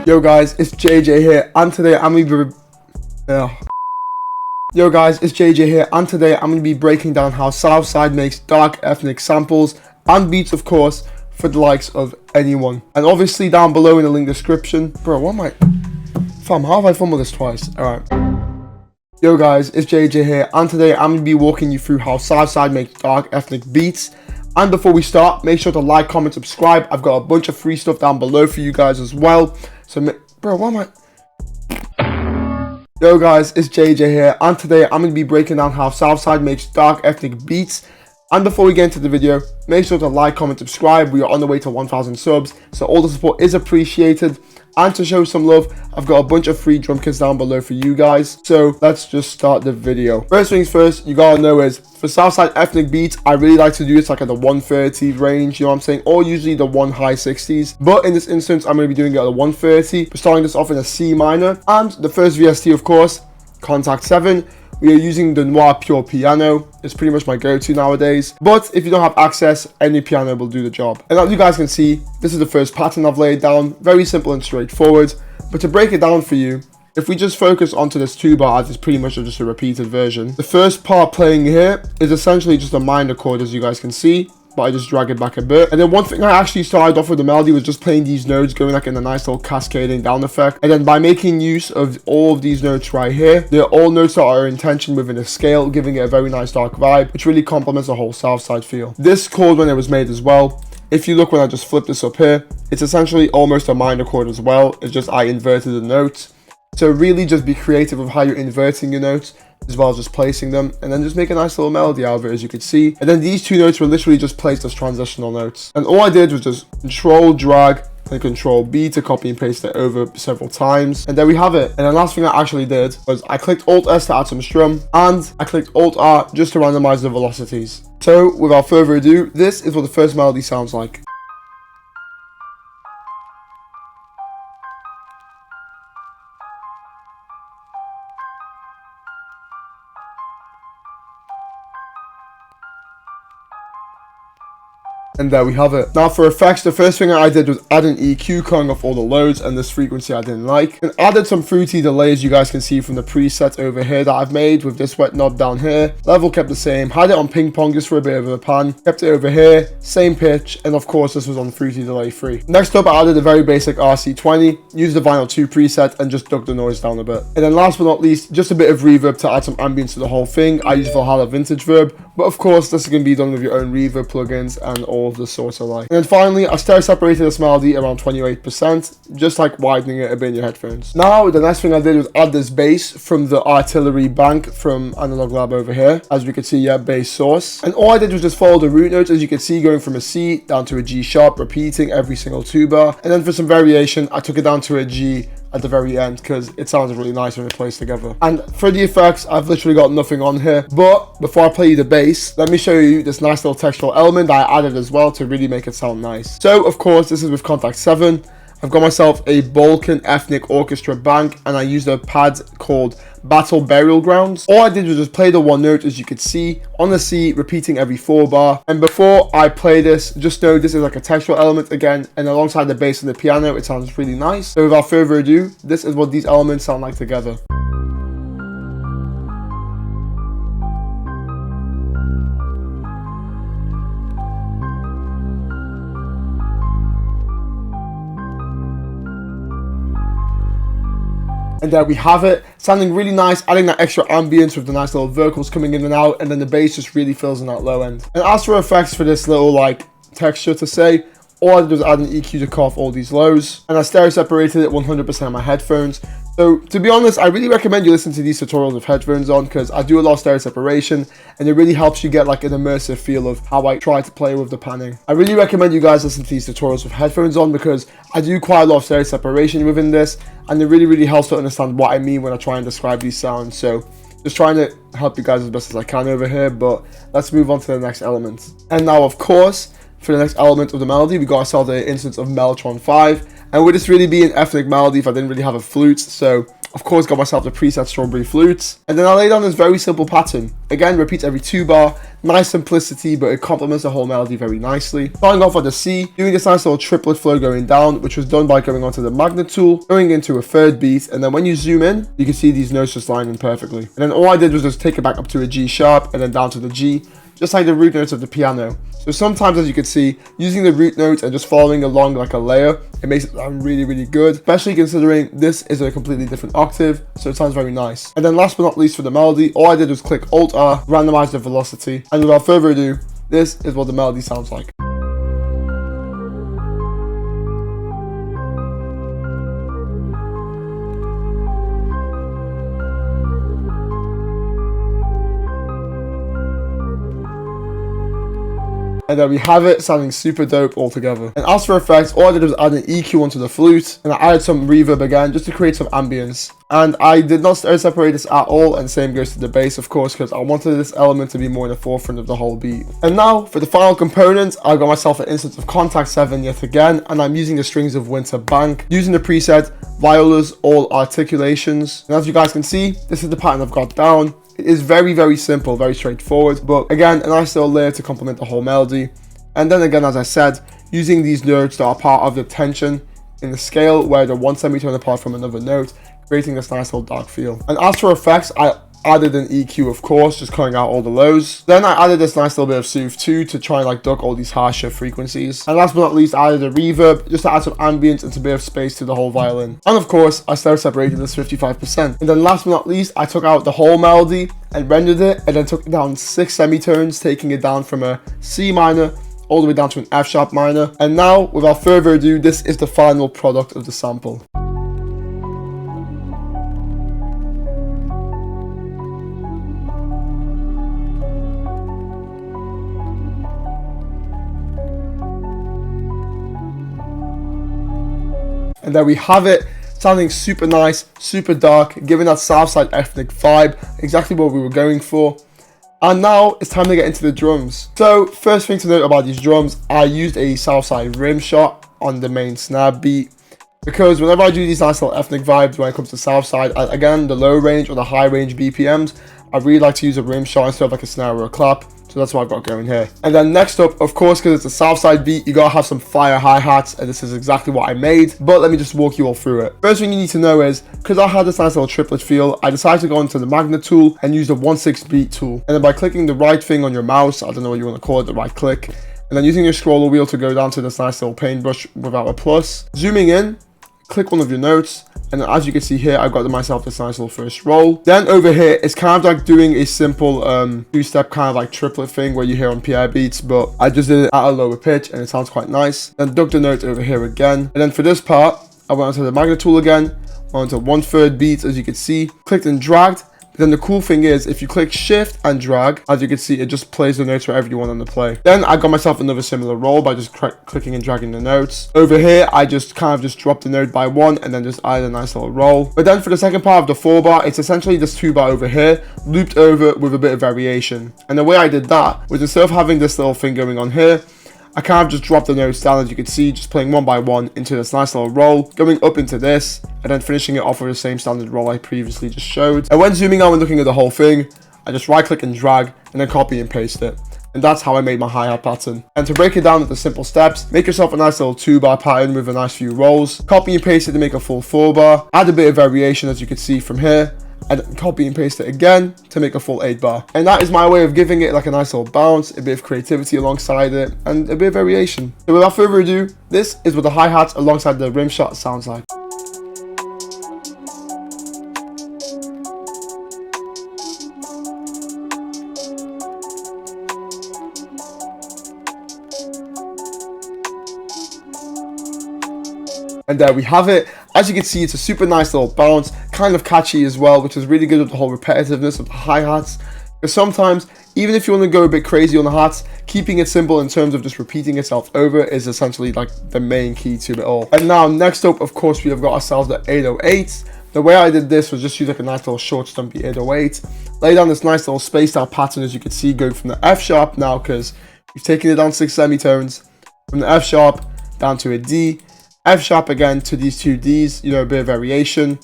Yo guys, it's JJ here, and today I'm gonna be breaking down how Southside makes dark ethnic samples and beats, of course, for the likes of anyone. And obviously down below in the link description. Bro, what am I? Fam, how have I fumbled this twice? Alright. Yo guys, it's JJ here, and today I'm gonna be walking you through how Southside makes dark ethnic beats. And before we start, make sure to like, comment, subscribe. I've got a bunch of free stuff down below for you guys as well. So, bro, what am I? Yo guys, it's JJ here, and today I'm going to be breaking down how Southside makes dark ethnic beats. And before we get into the video, make sure to like, comment, subscribe. We are on the way to 1,000 subs, so all the support is appreciated. And to show some love, I've got a bunch of free drum kits down below for you guys. So let's just start the video. First things first, you gotta know is, for Southside ethnic beats, I really like to do it like at the 130 range, you know what I'm saying? Or usually the high 60s. But in this instance, I'm gonna be doing it at the 130. We're starting this off in a C minor. And the first VST, of course, Contact 7. We are using the Noir Pure piano. It's pretty much my go-to nowadays. But if you don't have access, any piano will do the job. And as you guys can see, this is the first pattern I've laid down. Very simple and straightforward. But to break it down for you, if we just focus onto this 2-bar, as it's pretty much just a repeated version. The first part playing here is essentially just a minor chord, as you guys can see. But I just drag it back a bit. And then one thing I actually started off with the melody was just playing these notes, going like in a nice little cascading down effect. And then by making use of all of these notes right here, they're all notes that are in tension within a scale, giving it a very nice dark vibe, which really complements the whole Southside feel. This chord, when it was made as well, if you look when I just flip this up here, it's essentially almost a minor chord as well. It's just I inverted the notes. So really just be creative with how you're inverting your notes, as well as just placing them, and then just make a nice little melody out of it, as you can see. And then these two notes were literally just placed as transitional notes. And all I did was just control drag and control B to copy and paste it over several times. And there we have it. And the last thing I actually did was I clicked Alt S to add some strum, and I clicked Alt R just to randomize the velocities. So without further ado, this is what the first melody sounds like. And there we have it. Now for effects, the first thing I did was add an EQ, cutting off all the loads and this frequency I didn't like. And added some fruity delay, as you guys can see from the preset over here that I've made with this wet knob down here. Level kept the same. Had it on ping pong just for a bit of a pan. Kept it over here, same pitch. And of course, this was on fruity delay free. Next up, I added a very basic RC20. Used the Vinyl 2 preset and just dug the noise down a bit. And then last but not least, just a bit of reverb to add some ambience to the whole thing. I used Valhalla Vintage Verb. But of course, this is going to be done with your own reverb plugins and all of the sorts alike. And then finally, I stereo separated this melody around 28%, just like widening it a bit in your headphones. Now, the next thing I did was add this bass from the Artillery Bank from Analog Lab over here. As we can see, yeah, bass source. And all I did was just follow the root notes, as you can see, going from a C down to a G sharp, repeating every single 2-bar. And then for some variation, I took it down to a G at the very end because it sounds really nice when it's placed together. And for the effects, I've literally got nothing on here. But before I play you the bass, let me show you this nice little textural element that I added as well to really make it sound nice. So of course, this is with Contact 7. I've got myself a Balkan Ethnic Orchestra bank, and I used a pad called Battle Burial Grounds. All I did was just play the one note, as you could see, on the C, repeating every 4-bar. And before I play this, just know this is like a textual element again, and alongside the bass and the piano, it sounds really nice. So without further ado, this is what these elements sound like together. And there we have it, sounding really nice, adding that extra ambience with the nice little vocals coming in and out, and then the bass just really fills in that low end. And as for effects for this little like texture to say, all I did was add an EQ to cut off all these lows, and I stereo separated it 100% on my headphones. So to be honest, I really recommend you listen to these tutorials with headphones on, because I do a lot of stereo separation and it really helps you get like an immersive feel of how I try to play with the panning. I really recommend you guys listen to these tutorials with headphones on, because I do quite a lot of stereo separation within this, and it really helps to understand what I mean when I try and describe these sounds. So just trying to help you guys as best as I can over here, but let's move on to the next element. And now of course, for the next element of the melody, we got ourselves an instance of Mellotron 5, And would this really be an ethnic melody if I didn't really have a flute? So of course got myself the preset strawberry flute, and then I laid down this very simple pattern. Again, repeats every 2 bar, nice simplicity, but it complements the whole melody very nicely. Starting off on the C, doing this nice little triplet flow going down, which was done by going onto the magnet tool, going into a 3rd beat, and then when you zoom in, you can see these notes just lining perfectly. And then all I did was just take it back up to a G sharp, and then down to the G, just like the root notes of the piano. So sometimes, as you can see, using the root notes and just following along like a layer, it makes it sound really, really good, especially considering this is a completely different octave, so it sounds very nice. And then last but not least for the melody, all I did was click Alt-R, randomize the velocity, and without further ado, this is what the melody sounds like. And there we have it, sounding super dope altogether. And as for effects, all I did was add an EQ onto the flute, and I added some reverb again just to create some ambience. And I did not separate this at all, and same goes to the bass, of course, because I wanted this element to be more in the forefront of the whole beat. And now, for the final component, I got myself an instance of Contact 7 yet again, and I'm using the strings of Winter Bank, using the preset Violas All Articulations. And as you guys can see, this is the pattern I've got down. It is very, very simple, very straightforward, but again, a nice little layer to complement the whole melody. And then again, as I said, using these notes that are part of the tension in the scale where they're 1 semitone apart from another note, creating this nice little dark feel. And as for effects, I added an EQ, of course, just cutting out all the lows. Then I added this nice little bit of soothe too to try and like duck all these harsher frequencies. And last but not least, I added a reverb just to add some ambience and a bit of space to the whole violin. And of course, I started separating this 55%. And then last but not least, I took out the whole melody and rendered it, and then took it down 6 semitones, taking it down from a C minor all the way down to an F sharp minor. And now, without further ado, this is the final product of the sample. And there we have it, sounding super nice, super dark, giving that Southside ethnic vibe, exactly what we were going for. And now it's time to get into the drums. So first thing to note about these drums, I used a Southside rim shot on the main snare beat, because whenever I do these nice little ethnic vibes when it comes to Southside, again, the low range or the high range BPMs, I really like to use a rim shot instead of like a snare or a clap. So that's what I've got going here. And then next up, of course, because it's a Southside beat, you gotta have some fire hi-hats, and this is exactly what I made. But let me just walk you all through it. First thing you need to know is, because I had this nice little triplet feel, I decided to go into the magnet tool and use the 1/6 beat tool. And then by clicking the right thing on your mouse, I don't know what you want to call it, the right click, and then using your scroller wheel to go down to this nice little paintbrush without a plus, zooming in, click one of your notes, and as you can see here, I've got myself this nice little first roll. Then over here, it's kind of like doing a simple 2-step kind of like triplet thing where you hear on PI beats, but I just did it at a lower pitch and it sounds quite nice. Then dug the note over here again. And then for this part, I went onto the magnet tool again, went onto 1/3 beats, as you can see, clicked and dragged. Then the cool thing is, if you click shift and drag, as you can see, it just plays the notes wherever you want on the play. Then I got myself another similar roll by just clicking and dragging the notes. Over here, I just kind of dropped the note by 1 and then just added a nice little roll. But then for the second part of the 4-bar, it's essentially this 2-bar over here, looped over with a bit of variation. And the way I did that was, instead of having this little thing going on here, I kind of just dropped the notes down, as you can see, just playing 1 by 1 into this nice little roll, going up into this, and then finishing it off with the same standard roll I previously just showed. And when zooming out and looking at the whole thing, I just right click and drag, and then copy and paste it. And that's how I made my hi-hat pattern. And to break it down into simple steps, make yourself a nice little 2-bar pattern with a nice few rolls, copy and paste it to make a full 4-bar, add a bit of variation as you can see from here, and copy and paste it again to make a full 8-bar. And that is my way of giving it like a nice little bounce, a bit of creativity alongside it, and a bit of variation. So without further ado, this is what the hi-hat alongside the rim shot sounds like. And there we have it. As you can see, it's a super nice little bounce, kind of catchy as well, which is really good with the whole repetitiveness of the hi-hats. Because sometimes, even if you want to go a bit crazy on the hats, keeping it simple in terms of just repeating itself over is essentially like the main key to it all. And now, next up, of course, we have got ourselves the 808. The way I did this was just use like a nice little short stumpy 808. Lay down this nice little spaced out pattern, as you can see, going from the F sharp now, because we've taken it down 6 semitones, from the F sharp down to a D, F sharp again to these two Ds, you know, a bit of variation.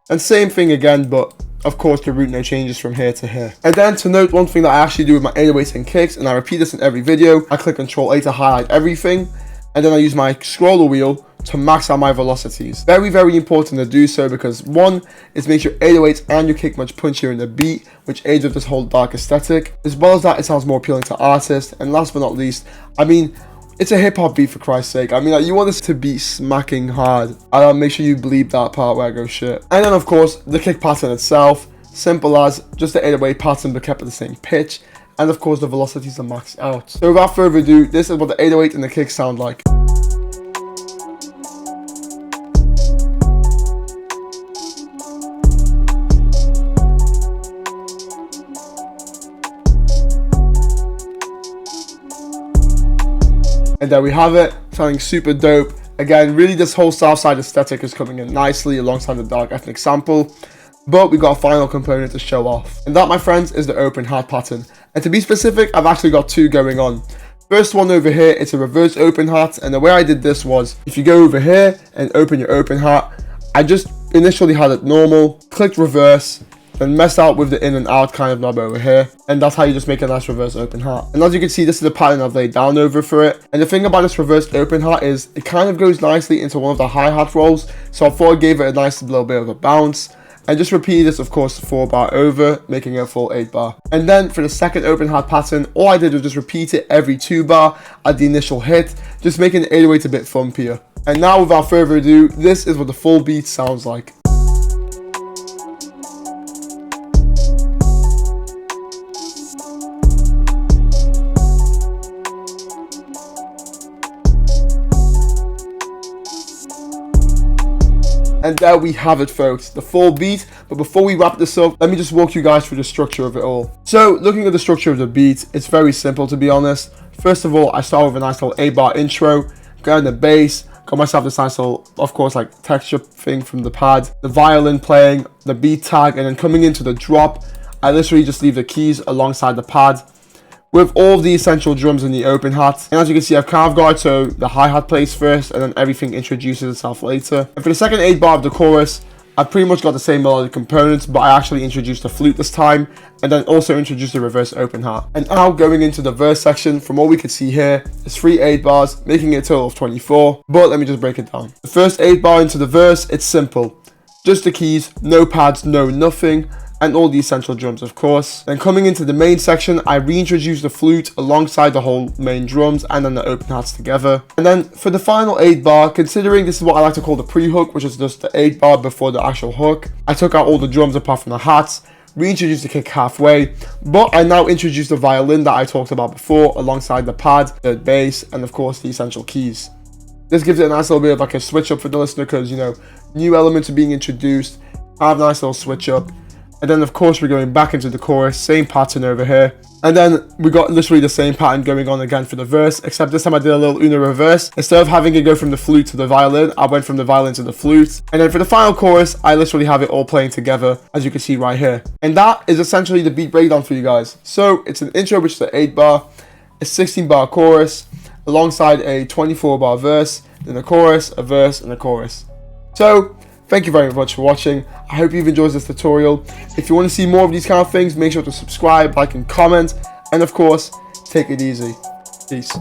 And same thing again, but of course the root note changes from here to here. And then to note one thing that I actually do with my 808s and kicks, and I repeat this in every video, I click Ctrl A to highlight everything, and then I use my scroller wheel to max out my velocities. Very, very important to do so, because one, it makes your 808s and your kick much punchier in the beat, which aids with this whole dark aesthetic. As well as that, it sounds more appealing to artists. And last but not least, I mean, it's a hip hop beat, for Christ's sake. I mean, like, you want this to be smacking hard. And make sure you bleep that part where I go shit. And then of course, the kick pattern itself, simple as just the 808 pattern but kept at the same pitch. And of course, the velocities are maxed out. So without further ado, this is what the 808 and the kick sound like. And there we have it, sounding super dope. Again, really this whole Southside aesthetic is coming in nicely alongside the dark ethnic sample. But we got a final component to show off. And that, my friends, is the open hat pattern. And to be specific, I've actually got two going on. First one over here, it's a reverse open hat. And the way I did this was, if you go over here and open your open hat, I just initially had it normal, clicked reverse, then messed out with the in and out kind of knob over here, and that's how you just make a nice reverse open hat. And as you can see, this is the pattern I've laid down over for it. And the thing about this reverse open hat is it kind of goes nicely into one of the hi-hat rolls, so I thought I gave it a nice little bit of a bounce, and just repeated this, of course, 4 bar over, making it a full 8 bar. And then for the second open hat pattern, all I did was just repeat it every 2 bar at the initial hit, just making the 808 a bit thumpier. And now without further ado, this is what the full beat sounds like. And there we have it, folks, the full beat. But before we wrap this up, let me just walk you guys through the structure of it all. So looking at the structure of the beat, it's very simple, to be honest. First of all, I start with a nice little 8 bar intro, go in the bass, got myself this nice little, of course, like texture thing from the pad, the violin playing, the beat tag, and then coming into the drop, I literally just leave the keys alongside the pad with all the essential drums in the open hat. And as you can see, I've kind of got it so the hi-hat plays first and then everything introduces itself later. And for the second 8 bar of the chorus, I pretty much got the same melodic components, but I actually introduced the flute this time, and then also introduced the reverse open hat. And now going into the verse section, from what we could see here, it's 3 8 bars, making it a total of 24, but let me just break it down. The first 8 bar into the verse, it's simple. Just the keys, no pads, no nothing, and all the essential drums, of course. Then coming into the main section, I reintroduced the flute alongside the whole main drums and then the open hats together. And then for the final 8 bar, considering this is what I like to call the pre-hook, which is just the 8 bar before the actual hook, I took out all the drums apart from the hats, reintroduced the kick halfway, but I now introduced the violin that I talked about before alongside the pad, the bass, and of course the essential keys. This gives it a nice little bit of like a switch up for the listener, because, you know, new elements are being introduced, have a nice little switch up. And then of course we're going back into the chorus, same pattern over here. And then we got literally the same pattern going on again for the verse, except this time I did a little Uno reverse. Instead of having it go from the flute to the violin, I went from the violin to the flute. And then for the final chorus, I literally have it all playing together, as you can see right here. And that is essentially the beat breakdown for you guys. So it's an intro, which is an 8 bar, a 16 bar chorus, alongside a 24 bar verse, then a chorus, a verse, and a chorus. So thank you very much for watching. I hope you've enjoyed this tutorial. If you want to see more of these kind of things, make sure to subscribe, like, and comment. And of course, take it easy. Peace.